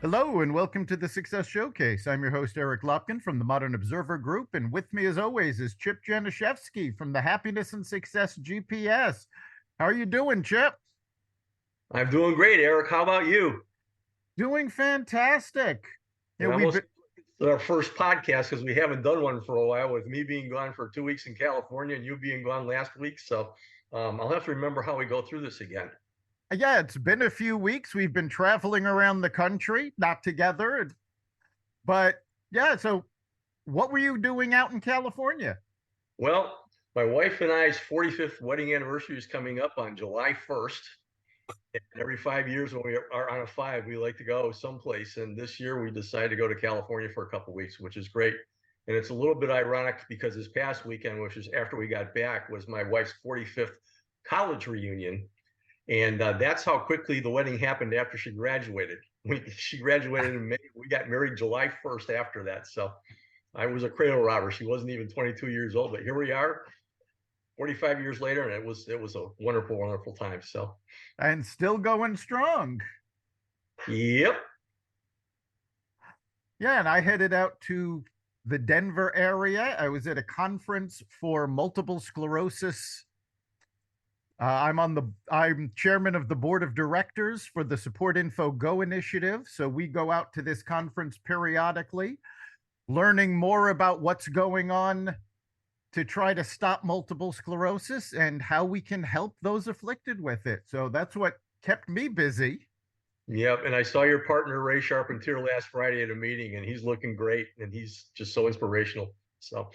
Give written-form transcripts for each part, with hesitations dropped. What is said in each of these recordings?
Hello and welcome to the Success Showcase. I'm your host, Eric Lopkin from the Modern Observer Group, and with me as always is Chip Janizewski from the Happiness and Success GPS. How are you doing, Chip? I'm doing great, Eric. How about you? Doing fantastic. And almost our first podcast because we haven't done one for a while, with me being gone for 2 weeks in California and you being gone last week. So I'll have to remember how we go through this again. Yeah, it's been a few weeks. We've been traveling around the country, not together, but yeah. So what were you doing out in California? Well, my wife and I's 45th wedding anniversary is coming up on July 1st. And every 5 years when we are on a five, we like to go someplace. And this year we decided to go to California for a couple of weeks, which is great. And it's a little bit ironic because this past weekend, which is after we got back, was my wife's 45th college reunion. And that's how quickly the wedding happened after she graduated. She graduated in May. We got married July 1st after that. So I was a cradle robber. She wasn't even 22 years old, but here we are 45 years later, and it was a wonderful, wonderful time. So, and still going strong. Yep. Yeah, and I headed out to the Denver area. I was at a conference for multiple sclerosis. I'm chairman of the board of directors for the Support Info Go initiative. So we go out to this conference periodically, learning more about what's going on to try to stop multiple sclerosis and how we can help those afflicted with it. So that's what kept me busy. Yep. And I saw your partner, Ray Charpentier, last Friday at a meeting, and he's looking great, and he's just so inspirational. So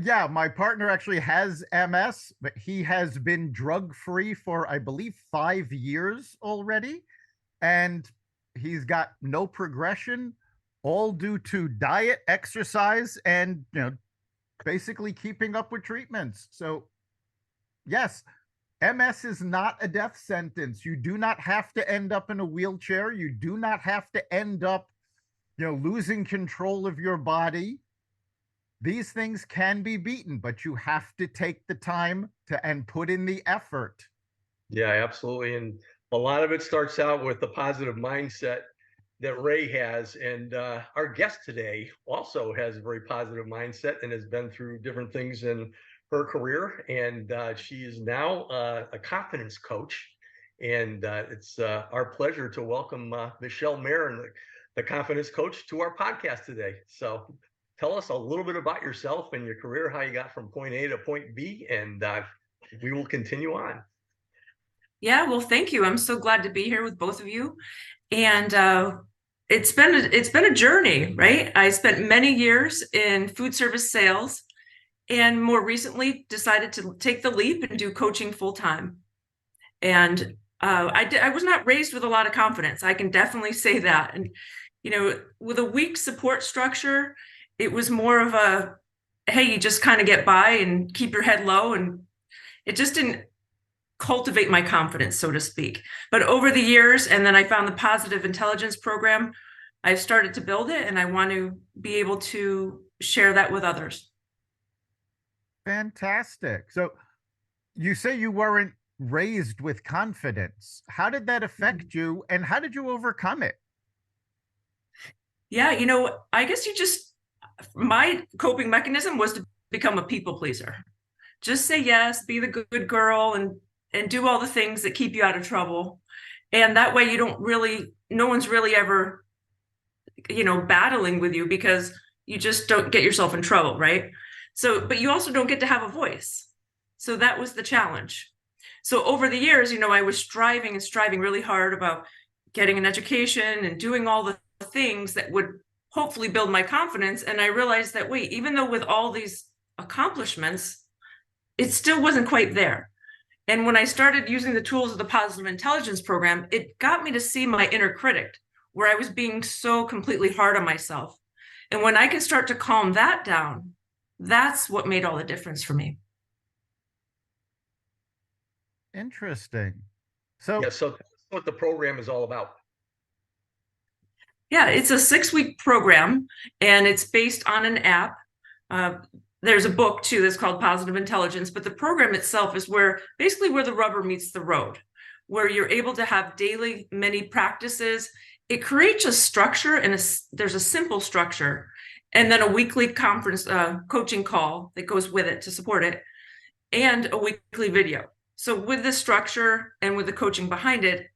yeah, my partner actually has MS, but he has been drug-free for, I believe, 5 years already. And he's got no progression, all due to diet, exercise, and, basically keeping up with treatments. So, yes, MS is not a death sentence. You do not have to end up in a wheelchair. You do not have to end up, losing control of your body. These things can be beaten, but you have to take the time and put in the effort. Yeah, absolutely. And a lot of it starts out with the positive mindset that Ray has. And our guest today also has a very positive mindset and has been through different things in her career. And she is now a confidence coach. And it's our pleasure to welcome Michelle Marin, the confidence coach, to our podcast today. So tell us a little bit about yourself and your career, how you got from point A to point B, and we will continue on. Yeah, well, thank you. I'm so glad to be here with both of you. And it's been a journey, right? I spent many years in food service sales, and more recently decided to take the leap and do coaching full time. And I was not raised with a lot of confidence. I can definitely say that. And with a weak support structure, it was more of a, hey, you just kind of get by and keep your head low, and it just didn't cultivate my confidence, so to speak. But over the years, and then I found the positive intelligence program, I've started to build it, and I want to be able to share that with others. Fantastic. So you say you weren't raised with confidence. How did that affect you, and how did you overcome it? Yeah, I guess my coping mechanism was to become a people pleaser. Just say yes, be the good girl, and do all the things that keep you out of trouble. And that way no one's really ever, battling with you, because you just don't get yourself in trouble, right? So, but you also don't get to have a voice. So that was the challenge. So over the years, I was striving really hard about getting an education and doing all the things that would hopefully build my confidence. And I realized that, wait, even though with all these accomplishments, it still wasn't quite there. And when I started using the tools of the positive intelligence program, it got me to see my inner critic, where I was being so completely hard on myself. And when I could start to calm that down, that's what made all the difference for me. Interesting. So tell us what the program is all about. Yeah, it's a 6-week program, and it's based on an app. There's a book too that's called Positive Intelligence, but the program itself is basically where the rubber meets the road, where you're able to have daily mini practices it creates a structure, and there's a simple structure, and then a weekly conference coaching call that goes with it to support it, and a weekly video. So with the structure and with the coaching behind it,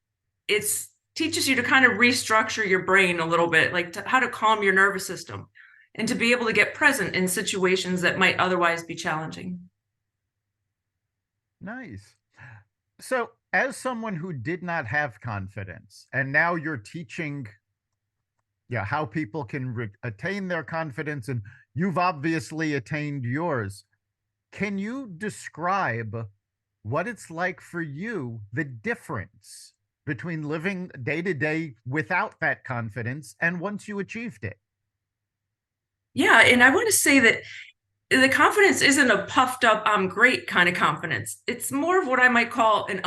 it's teaches you to kind of restructure your brain a little bit, like how to calm your nervous system and to be able to get present in situations that might otherwise be challenging. Nice. So, as someone who did not have confidence, and now you're teaching, yeah, how people can attain their confidence, and you've obviously attained yours. Can you describe what it's like for you, the difference between living day to day without that confidence and once you achieved it? Yeah, and I want to say that the confidence isn't a puffed up, I'm great kind of confidence. It's more of what I might call an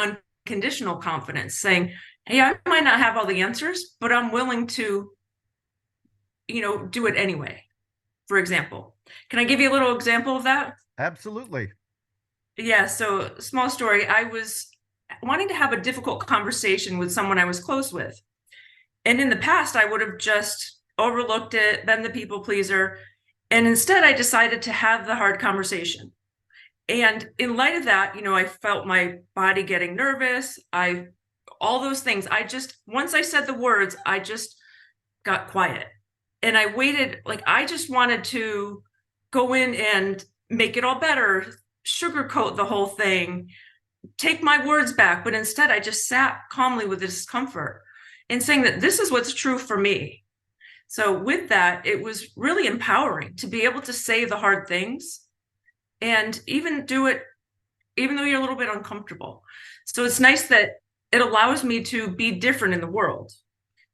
unconditional confidence, saying, hey, I might not have all the answers, but I'm willing to, do it anyway. For example, can I give you a little example of that? Absolutely. Yeah, so small story. I was wanting to have a difficult conversation with someone I was close with. And in the past, I would have just overlooked it, been the people pleaser. And instead, I decided to have the hard conversation. And in light of that, I felt my body getting nervous. All those things. Once I said the words, I just got quiet. And I waited, like, I just wanted to go in and make it all better, sugarcoat the whole thing, take my words back. But instead, I just sat calmly with the discomfort and saying that this is what's true for me. So with that, it was really empowering to be able to say the hard things and even do it, even though you're a little bit uncomfortable. So it's nice that it allows me to be different in the world,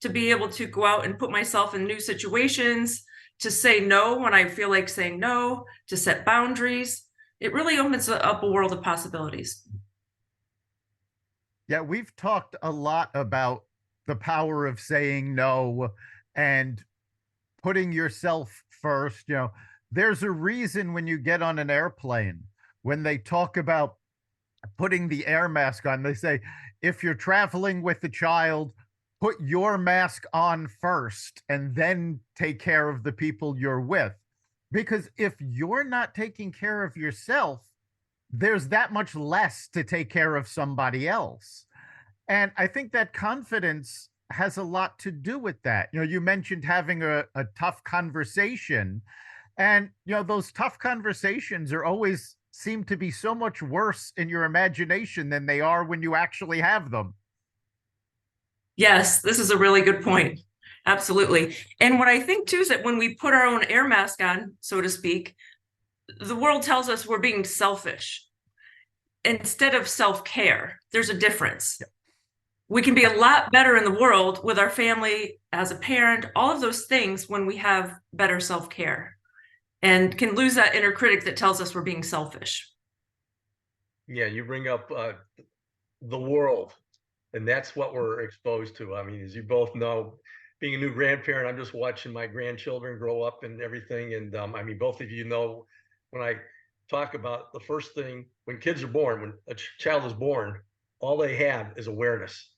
to be able to go out and put myself in new situations, to say no when I feel like saying no, to set boundaries. It really opens up a world of possibilities. Yeah, we've talked a lot about the power of saying no and putting yourself first. There's a reason when you get on an airplane, when they talk about putting the air mask on, they say, if you're traveling with a child, put your mask on first and then take care of the people you're with. Because if you're not taking care of yourself, there's that much less to take care of somebody else. And I think that confidence has a lot to do with that. You mentioned having a tough conversation, and those tough conversations are always seem to be so much worse in your imagination than they are when you actually have them. Yes, this is a really good point. Absolutely. And what I think too is that when we put our own air mask on, so to speak, the world tells us we're being selfish instead of self-care. There's a difference. Yeah. We can be a lot better in the world with our family, as a parent, all of those things when we have better self-care, and can lose that inner critic that tells us we're being selfish. Yeah, you bring up the world, and that's what we're exposed to. I mean, as you both know, being a new grandparent, I'm just watching my grandchildren grow up and everything. And I mean, both of you know, when I talk about the first thing, when kids are born, when a child is born, all they have is awareness.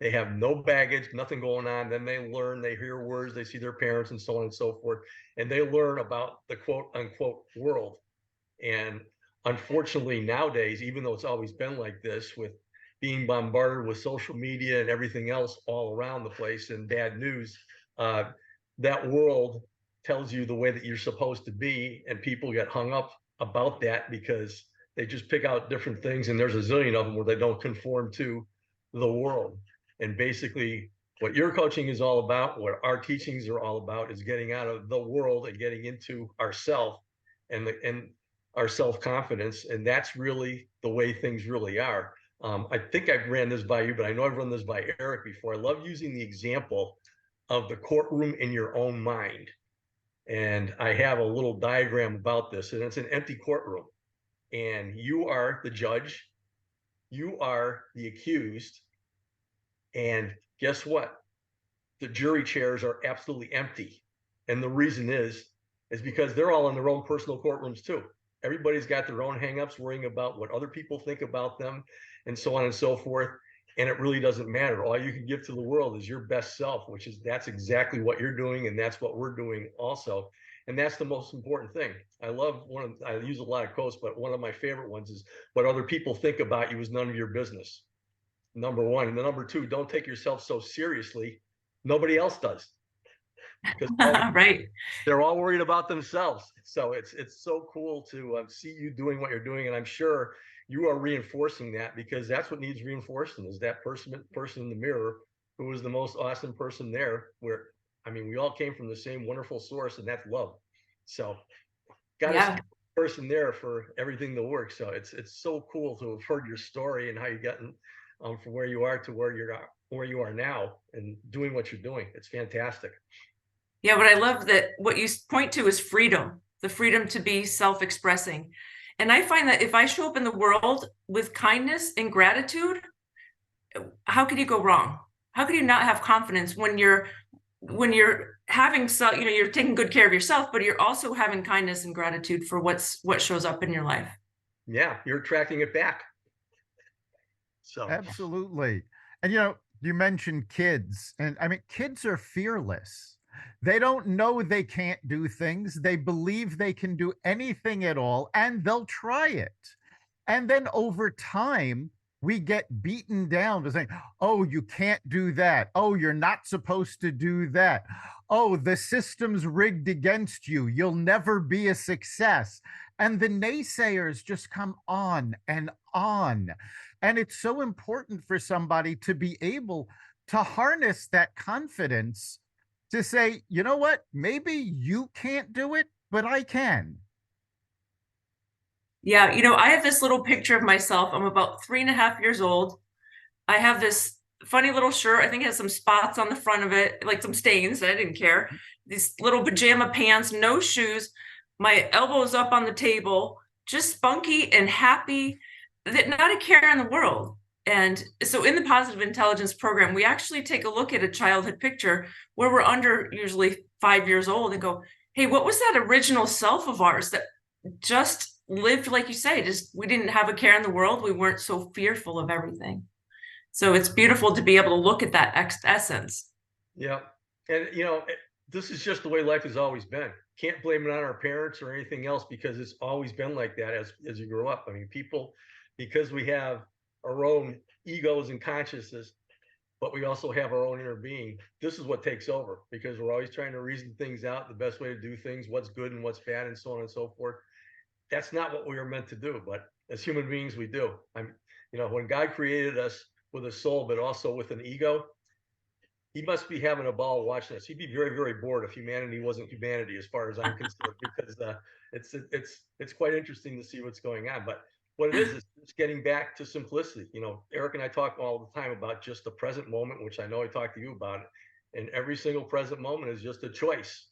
They have no baggage, nothing going on. Then they learn, they hear words, they see their parents and so on and so forth. And they learn about the quote unquote world. And unfortunately, nowadays, even though it's always been like this, with being bombarded with social media and everything else all around the place and bad news, that world tells you the way that you're supposed to be. And people get hung up about that because they just pick out different things. And there's a zillion of them where they don't conform to the world. And basically, what your coaching is all about, what our teachings are all about, is getting out of the world and getting into ourself and our self-confidence. And that's really the way things really are. I think I've ran this by you, but I know I've run this by Eric before. I love using the example of the courtroom in your own mind. And I have a little diagram about this, and it's an empty courtroom. And you are the judge, you are the accused, and guess what? The jury chairs are absolutely empty. And the reason is because they're all in their own personal courtrooms too. Everybody's got their own hangups, worrying about what other people think about them, and so on and so forth. and it really doesn't matter. All you can give to the world is your best self, that's exactly what you're doing, and that's what we're doing also. And that's the most important thing. I use a lot of quotes, but one of my favorite ones is, what other people think about you is none of your business. Number one. And the number two, don't take yourself so seriously. Nobody else does, because Right. they're all worried about themselves. So it's so cool to see you doing what you're doing, and I'm sure you are reinforcing that, because that's what needs reinforcing, is that person in the mirror who is the most awesome person there. Where, I mean, we all came from the same wonderful source, and that's love. So got to see the person there for everything to work. So it's so cool to have heard your story and how you gotten from where you are to where you are now, and doing what you're doing. It's fantastic. Yeah, but I love that what you point to is freedom, the freedom to be self-expressing. And I find that if I show up in the world with kindness and gratitude, how could you go wrong? How could you not have confidence when you're having, so you know, you're taking good care of yourself, but you're also having kindness and gratitude for what shows up in your life. Yeah, you're attracting it back. So Absolutely. And you mentioned kids, and I mean, kids are fearless. They don't know they can't do things. They believe they can do anything at all, and they'll try it. And then over time, we get beaten down to saying, oh, you can't do that. Oh, you're not supposed to do that. Oh, the system's rigged against you. You'll never be a success. And the naysayers just come on and on. And it's so important for somebody to be able to harness that confidence to say, you know what, maybe you can't do it, but I can. Yeah, I have this little picture of myself. I'm about 3.5 years old. I have this funny little shirt. I think it has some spots on the front of it, like some stains. I didn't care. These little pajama pants, no shoes, my elbows up on the table, just spunky and happy, that not a care in the world. And so in the positive intelligence program, we actually take a look at a childhood picture where we're under usually 5 years old and go, hey, what was that original self of ours that just lived, like you say, just we didn't have a care in the world. We weren't so fearful of everything. So it's beautiful to be able to look at that essence. Yeah. And, this is just the way life has always been. Can't blame it on our parents or anything else, because it's always been like that as you grow up. I mean, people, because we have our own egos and consciousness, but we also have our own inner being. This is what takes over, because we're always trying to reason things out, the best way to do things, what's good and what's bad, and so on and so forth. That's not what we were meant to do, but as human beings, we do. When God created us with a soul, but also with an ego, he must be having a ball watching us. He'd be very, very bored if humanity wasn't humanity, as far as I'm concerned, because it's quite interesting to see what's going on. But what it is it's getting back to simplicity. Eric and I talk all the time about just the present moment, which I know I talked to you about it. And every single present moment is just a choice.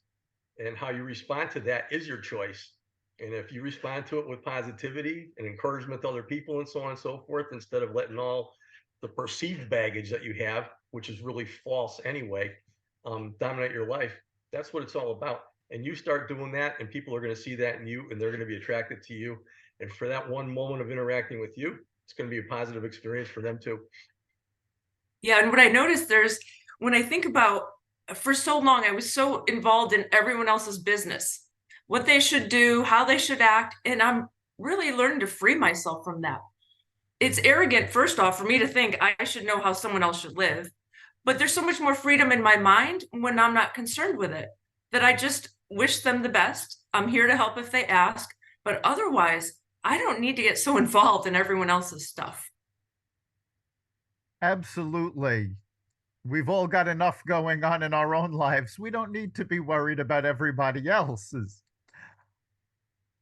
And how you respond to that is your choice. And if you respond to it with positivity and encouragement to other people and so on and so forth, instead of letting all the perceived baggage that you have, which is really false anyway, dominate your life, that's what it's all about. And you start doing that, and people are going to see that in you, and they're going to be attracted to you. And for that one moment of interacting with you, it's going to be a positive experience for them too. Yeah. And what I noticed when I think about, for so long, I was so involved in everyone else's business, what they should do, how they should act. And I'm really learning to free myself from that. It's arrogant, first off, for me to think I should know how someone else should live. But there's so much more freedom in my mind when I'm not concerned with it, that I just wish them the best. I'm here to help if they ask. But otherwise, I don't need to get so involved in everyone else's stuff. Absolutely. We've all got enough going on in our own lives. We don't need to be worried about everybody else's.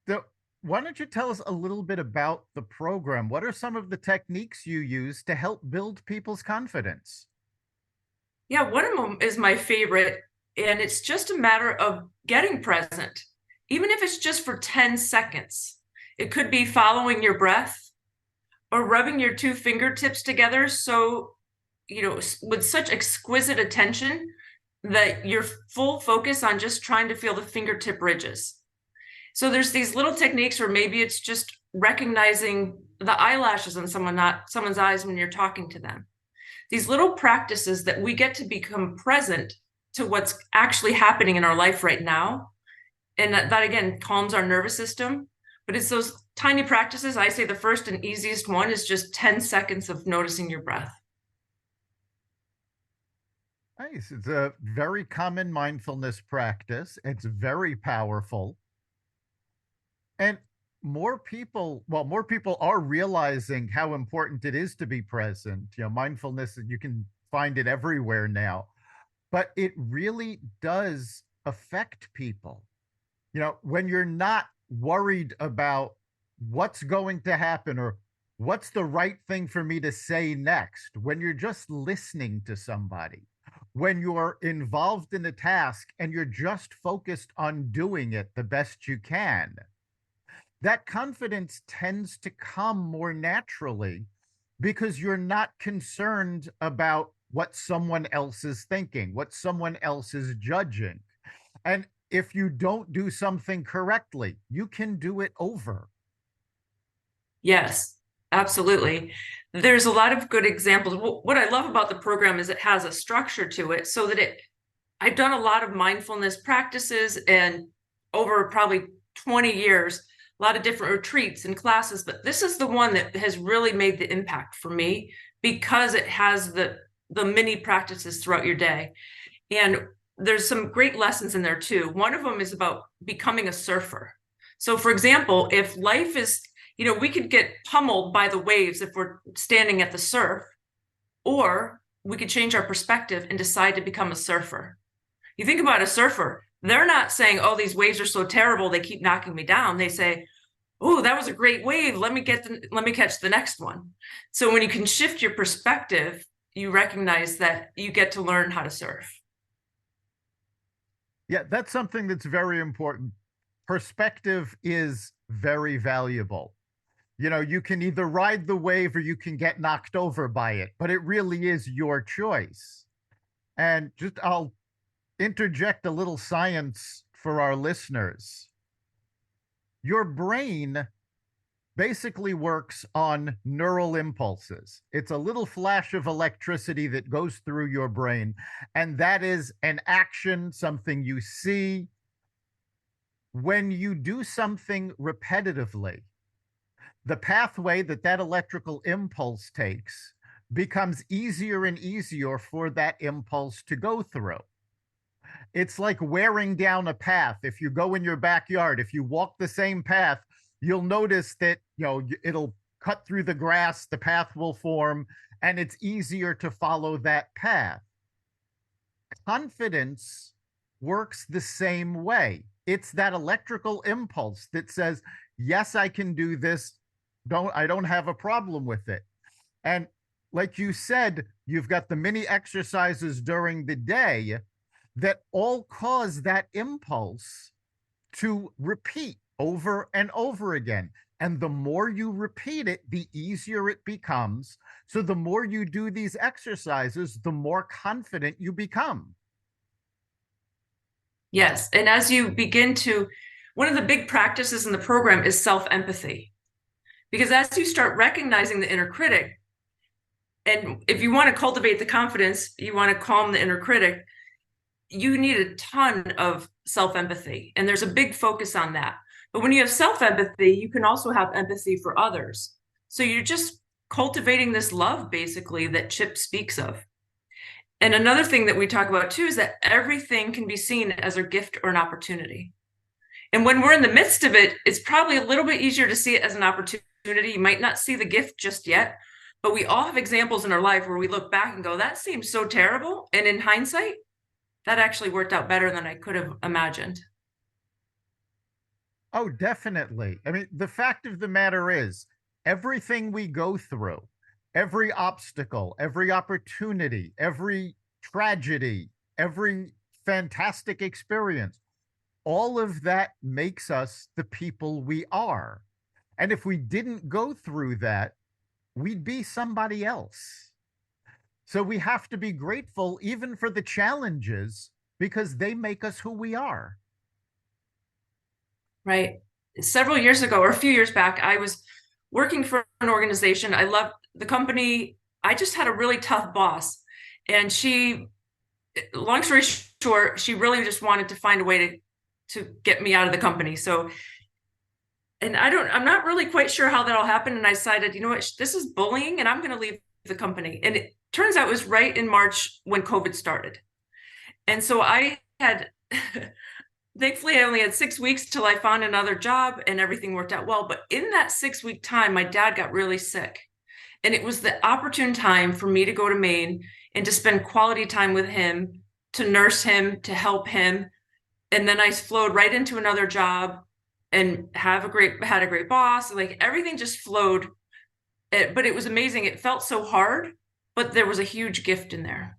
So, why don't you tell us a little bit about the program? What are some of the techniques you use to help build people's confidence? Yeah, one of them is my favorite, and it's just a matter of getting present, even if it's just for 10 seconds. It could be following your breath or rubbing your two fingertips together. So, with such exquisite attention that you're full focus on just trying to feel the fingertip ridges. So there's these little techniques, or maybe it's just recognizing the eyelashes on someone's eyes when you're talking to them. these little practices that we get to become present to what's actually happening in our life right now. And that again calms our nervous system. But it's those tiny practices. I say the first and easiest one is just 10 seconds of noticing your breath. Nice. It's a very common mindfulness practice. It's very powerful. And more people are realizing how important it is to be present. Mindfulness, you can find it everywhere now, but it really does affect people. When you're not worried about what's going to happen or what's the right thing for me to say next, when you're just listening to somebody, when you're involved in a task and you're just focused on doing it the best you can, that confidence tends to come more naturally because you're not concerned about what someone else is thinking, what someone else is judging. And if you don't do something correctly, you can do it over. Yes, absolutely. There's a lot of good examples. What I love about the program is it has a structure to it so that I've done a lot of mindfulness practices, and over probably 20 years, a lot of different retreats and classes, but this is the one that has really made the impact for me because it has the mini practices throughout your day. And there's some great lessons in there too. One of them is about becoming a surfer. So for example, if life is, we could get pummeled by the waves if we're standing at the surf, or we could change our perspective and decide to become a surfer. You think about a surfer, they're not saying, oh, these waves are so terrible, they keep knocking me down. They say, oh, that was a great wave. Let me catch the next one. So when you can shift your perspective, you recognize that you get to learn how to surf. Yeah, that's something that's very important. Perspective is very valuable. You can either ride the wave or you can get knocked over by it, but it really is your choice. And I'll interject a little science for our listeners. Your brain basically works on neural impulses. It's a little flash of electricity that goes through your brain, and that is an action, something you see. When you do something repetitively, the pathway that electrical impulse takes becomes easier and easier for that impulse to go through. It's like wearing down a path. If you go in your backyard, if you walk the same path, you'll notice that, it'll cut through the grass, the path will form, and it's easier to follow that path. Confidence works the same way. It's that electrical impulse that says, yes, I can do this. I don't have a problem with it. And like you said, you've got the mini exercises during the day that all cause that impulse to repeat over and over again. And the more you repeat it, the easier it becomes. So the more you do these exercises, the more confident you become. Yes. And as you begin to, one of the big practices in the program is self-empathy. Because as you start recognizing the inner critic, and if you want to cultivate the confidence, you want to calm the inner critic, you need a ton of self-empathy. And there's a big focus on that. But when you have self-empathy, you can also have empathy for others. So you're just cultivating this love, basically, that Chip speaks of. And another thing that we talk about too is that everything can be seen as a gift or an opportunity. And when we're in the midst of it, it's probably a little bit easier to see it as an opportunity. You might not see the gift just yet, but we all have examples in our life where we look back and go, that seems so terrible. And in hindsight, that actually worked out better than I could have imagined. Oh, definitely. I mean, the fact of the matter is, everything we go through, every obstacle, every opportunity, every tragedy, every fantastic experience, all of that makes us the people we are. And if we didn't go through that, we'd be somebody else. So we have to be grateful even for the challenges because they make us who we are. Right. Several years ago, or a few years back, I was working for an organization. I loved the company. I just had a really tough boss. And long story short, she really just wanted to find a way to get me out of the company. So, and I'm not really quite sure how that all happened. And I decided, you know what, this is bullying and I'm going to leave the company. And it turns out it was right in March when COVID started. And so I had, thankfully, I only had 6 weeks till I found another job and everything worked out well. But in that 6 week time, my dad got really sick. And it was the opportune time for me to go to Maine and to spend quality time with him, to nurse him, to help him. And then I flowed right into another job and had a great boss. Like everything just flowed. But it was amazing. It felt so hard, but there was a huge gift in there.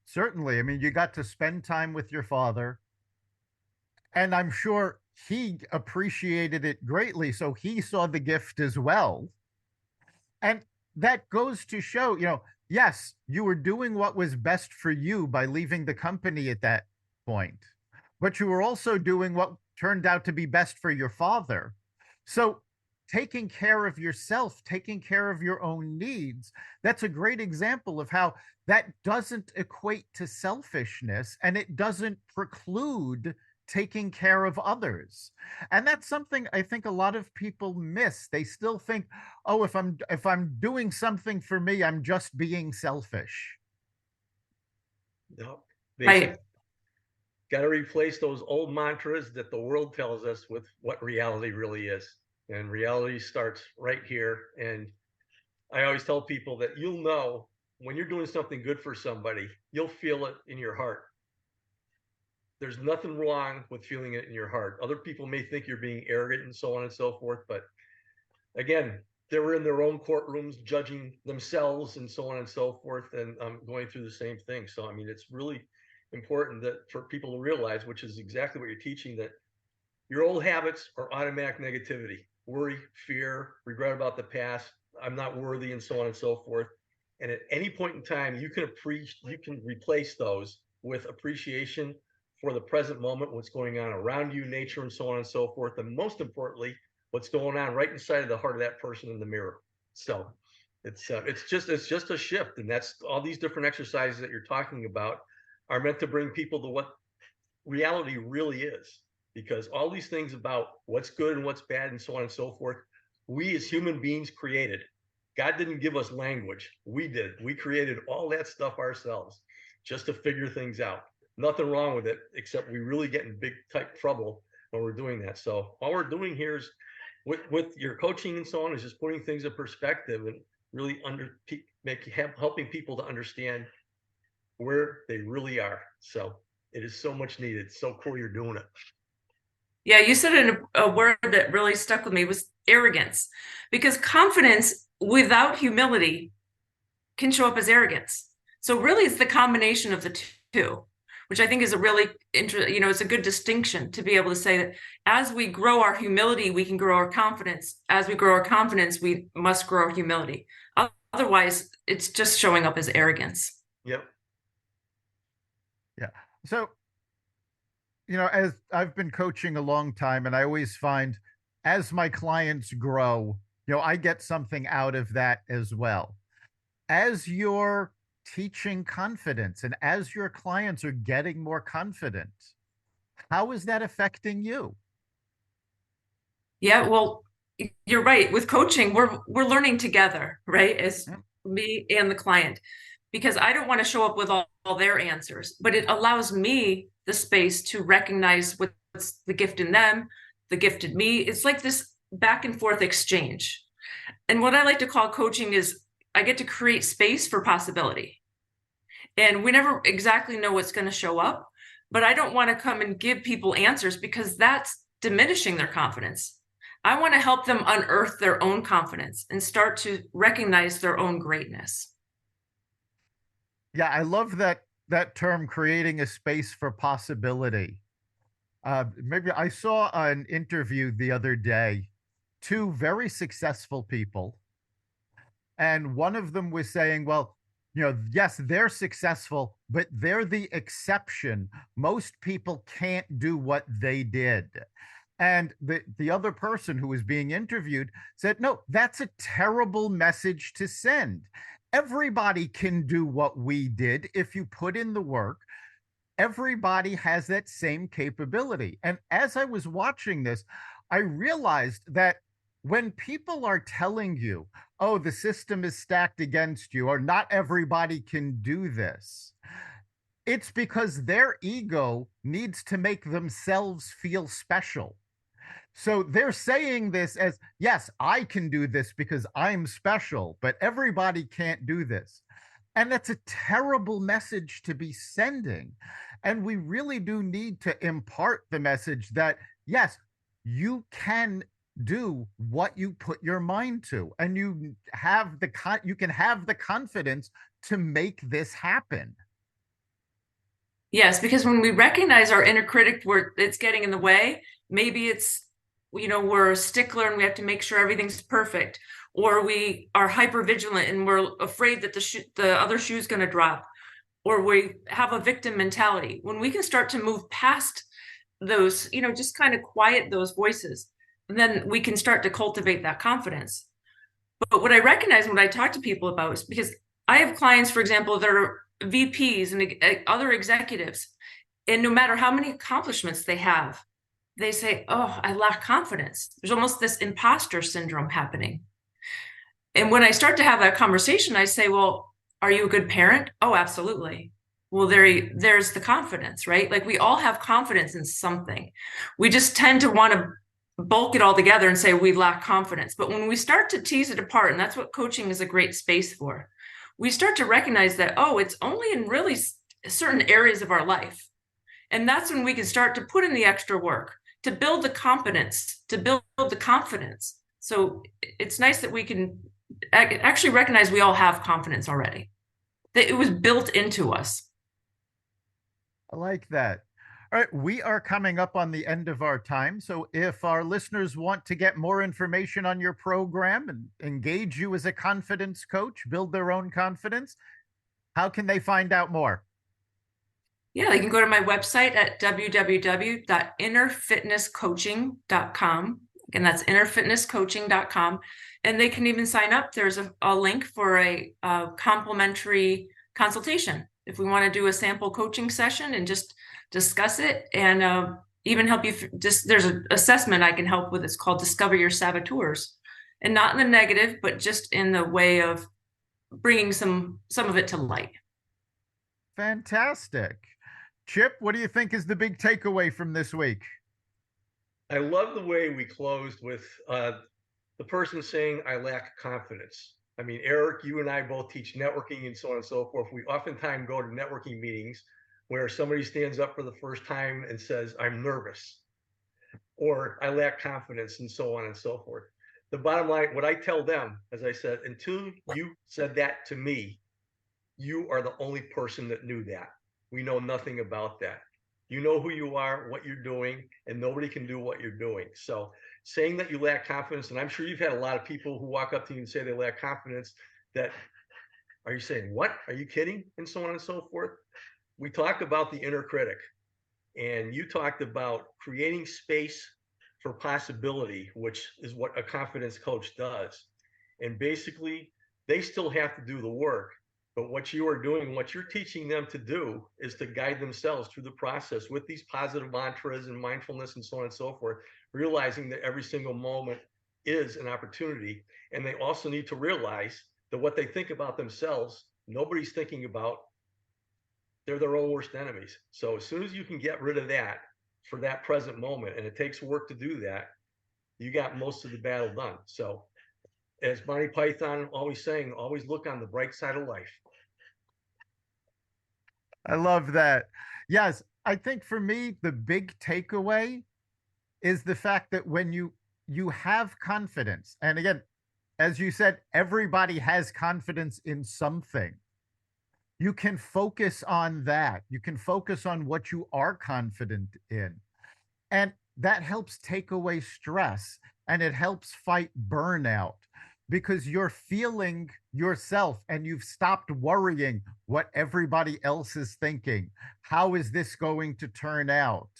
Certainly. I mean, you got to spend time with your father, and I'm sure he appreciated it greatly. So he saw the gift as well. And that goes to show, yes, you were doing what was best for you by leaving the company at that point, but you were also doing what turned out to be best for your father. So taking care of yourself, taking care of your own needs, that's a great example of how that doesn't equate to selfishness and it doesn't preclude taking care of others. And that's something I think a lot of people miss. They still think, oh, if I'm doing something for me, I'm just being selfish. No, Right. got to replace those old mantras that the world tells us with what reality really is. And reality starts right here. And I always tell people that you'll know when you're doing something good for somebody, you'll feel it in your heart. There's nothing wrong with feeling it in your heart. Other people may think you're being arrogant and so on and so forth. But again, they were in their own courtrooms judging themselves and so on and so forth. And I'm going through the same thing. So, I mean, it's really important that for people to realize, which is exactly what you're teaching, that your old habits are automatic negativity, worry, fear, regret about the past, I'm not worthy, and so on and so forth. And at any point in time, you can replace those with appreciation for the present moment, what's going on around you, nature, and so on and so forth. And most importantly, what's going on right inside of the heart of that person in the mirror. So it's just a shift, and that's all these different exercises that you're talking about are meant to bring people to what reality really is, because all these things about what's good and what's bad and so on and so forth, we as human beings created. God didn't give us language. We did. We created all that stuff ourselves just to figure things out. Nothing wrong with it, except we really get in big type trouble when we're doing that. So all we're doing here is with your coaching and so on is just putting things in perspective and really helping people to understand where they really are. So it is so much needed. It's so cool you're doing it. Yeah, you said a word that really stuck with me was arrogance, because confidence without humility can show up as arrogance. So really it's the combination of the two, which I think is a really interesting, it's a good distinction to be able to say that as we grow our humility, we can grow our confidence. As we grow our confidence, we must grow our humility. Otherwise, it's just showing up as arrogance. Yep. Yeah. So, as I've been coaching a long time, and I always find as my clients grow, I get something out of that as well. As you're teaching confidence and as your clients are getting more confident, how is that affecting you? Yeah, well, you're right. With coaching, we're learning together, right? As me and the client, because I don't want to show up with all their answers, but it allows me the space to recognize what's the gift in them, the gift in me. It's like this back and forth exchange. And what I like to call coaching is I get to create space for possibility. And we never exactly know what's going to show up, but I don't want to come and give people answers because that's diminishing their confidence. I want to help them unearth their own confidence and start to recognize their own greatness. Yeah, I love that term, creating a space for possibility. Maybe I saw an interview the other day, two very successful people, and one of them was saying, well, yes, they're successful, but they're the exception. Most people can't do what they did. And the other person who was being interviewed said, no, that's a terrible message to send. Everybody can do what we did if you put in the work. Everybody has that same capability. And as I was watching this, I realized that when people are telling you, oh, the system is stacked against you, or not everybody can do this, it's because their ego needs to make themselves feel special. So they're saying this as, yes, I can do this because I'm special, but everybody can't do this. And that's a terrible message to be sending. And we really do need to impart the message that, yes, you can do what you put your mind to, and you can have the confidence to make this happen. Yes, because when we recognize our inner critic where it's getting in the way, maybe it's, we're a stickler and we have to make sure everything's perfect, or we are hyper vigilant and we're afraid that the other shoe is going to drop, or we have a victim mentality. When we can start to move past those, just kind of quiet those voices, then we can start to cultivate that confidence. But what I recognize when I talk to people about is, because I have clients, for example, that are VPs and other executives, and no matter how many accomplishments they have, they say, oh, I lack confidence. There's almost this imposter syndrome happening. And when I start to have that conversation, I say, well, are you a good parent? Oh, absolutely. Well, there's the confidence, right? Like, we all have confidence in something. We just tend to want to bulk it all together and say we lack confidence. But when we start to tease it apart, and that's what coaching is a great space for, we start to recognize that, oh, it's only in really certain areas of our life. And that's when we can start to put in the extra work to build the competence, to build the confidence. So it's nice that we can actually recognize we all have confidence already, that it was built into us. I like that. All right, we are coming up on the end of our time. So if our listeners want to get more information on your program and engage you as a confidence coach, build their own confidence, how can they find out more? Yeah, they can go to my website at www.innerfitnesscoaching.com. Again, that's innerfitnesscoaching.com. And they can even sign up. There's a link for a complimentary consultation if we want to do a sample coaching session and just discuss it, and even help you. There's an assessment I can help with. It's called Discover Your Saboteurs, and not in the negative, but just in the way of bringing some of it to light. Fantastic. Chip, what do you think is the big takeaway from this week? I love the way we closed with the person saying, I lack confidence. I mean, Eric, you and I both teach networking and so on and so forth. We oftentimes go to networking meetings where somebody stands up for the first time and says, I'm nervous, or I lack confidence, and so on and so forth. The bottom line, what I tell them, as I said, until you said that to me, you are the only person that knew that. We know nothing about that. You know who you are, what you're doing, and nobody can do what you're doing. So saying that you lack confidence, and I'm sure you've had a lot of people who walk up to you and say they lack confidence, that, are you saying, what? Are you kidding? And so on and so forth. We talked about the inner critic, and you talked about creating space for possibility, which is what a confidence coach does. And basically, they still have to do the work. But what you are doing, what you're teaching them to do, is to guide themselves through the process with these positive mantras and mindfulness and so on and so forth, realizing that every single moment is an opportunity. And they also need to realize that what they think about themselves, nobody's thinking about. They're their own worst enemies. So as soon as you can get rid of that for that present moment, and it takes work to do that, you got most of the battle done. So as Monty Python always saying, always look on the bright side of life. I love that. Yes, I think for me, the big takeaway is the fact that when you have confidence, and again, as you said, everybody has confidence in something. You can focus on that. You can focus on what you are confident in. And that helps take away stress, and it helps fight burnout because you're feeling yourself and you've stopped worrying what everybody else is thinking. How is this going to turn out?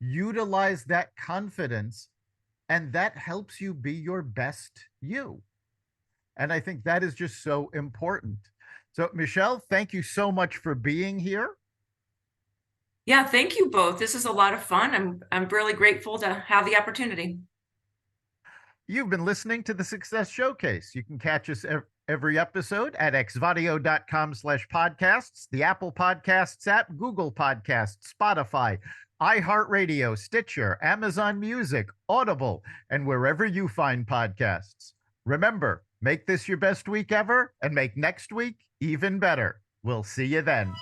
utilize that confidence, and that helps you be your best you. And I think that is just so important. So, Michelle, thank you so much for being here. Yeah, thank you both. This is a lot of fun. I'm really grateful to have the opportunity. You've been listening to the Success Showcase. You can catch us every episode at xvadio.com/podcasts, the Apple Podcasts app, Google Podcasts, Spotify, iHeartRadio, Stitcher, Amazon Music, Audible, and wherever you find podcasts. Remember, make this your best week ever and make next week even better. We'll see you then.